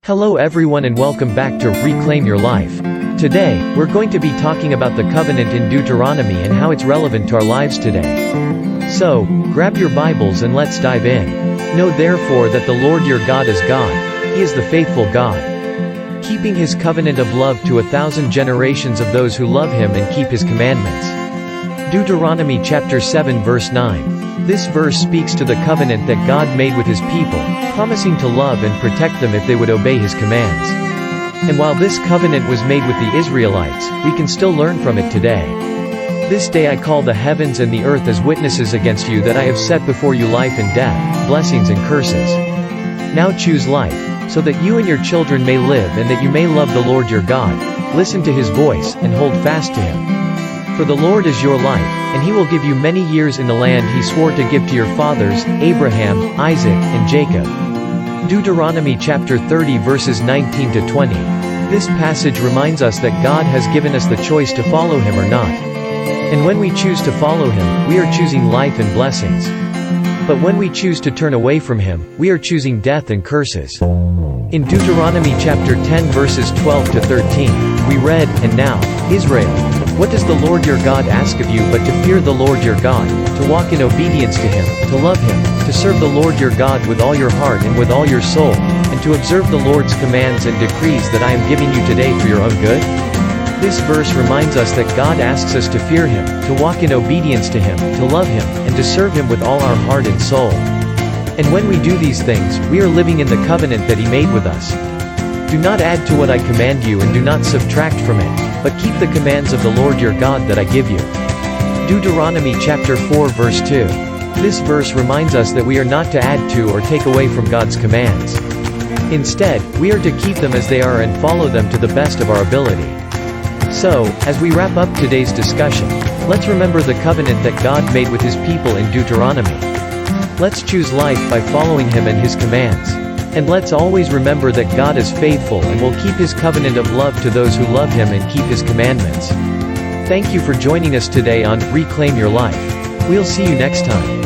Hello everyone and welcome back to Reclaim Your Life. Today, we're going to be talking about the covenant in Deuteronomy and how it's relevant to our lives today. So, grab your Bibles and let's dive in. Know therefore that the Lord your God is God. He is the faithful God, keeping his covenant of love to 1,000 generations of those who love him and keep his commandments. Deuteronomy chapter 7 verse 9. This verse speaks to the covenant that God made with his people, promising to love and protect them if they would obey his commands. And while this covenant was made with the Israelites, we can still learn from it today. This day I call the heavens and the earth as witnesses against you that I have set before you life and death, blessings and curses. Now choose life, so that you and your children may live and that you may love the Lord your God. Listen to his voice, and hold fast to him. For the Lord is your life, and he will give you many years in the land he swore to give to your fathers, Abraham, Isaac, and Jacob. Deuteronomy chapter 30 verses 19 to 20. This passage reminds us that God has given us the choice to follow him or not. And when we choose to follow him, we are choosing life and blessings. But when we choose to turn away from him, we are choosing death and curses. In Deuteronomy chapter 10 verses 12 to 13, we read, "And now, Israel, what does the Lord your God ask of you but to fear the Lord your God, to walk in obedience to him, to love him, to serve the Lord your God with all your heart and with all your soul, and to observe the Lord's commands and decrees that I am giving you today for your own good?" This verse reminds us that God asks us to fear him, to walk in obedience to him, to love him, and to serve him with all our heart and soul. And when we do these things, we are living in the covenant that he made with us. Do not add to what I command you and do not subtract from it, but keep the commands of the Lord your God that I give you. Deuteronomy chapter 4 verse 2. This verse reminds us that we are not to add to or take away from God's commands. Instead, we are to keep them as they are and follow them to the best of our ability. So, as we wrap up today's discussion, let's remember the covenant that God made with his people in Deuteronomy. Let's choose life by following him and his commands. And let's always remember that God is faithful and will keep his covenant of love to those who love him and keep his commandments. Thank you for joining us today on Reclaim Your Life. We'll see you next time.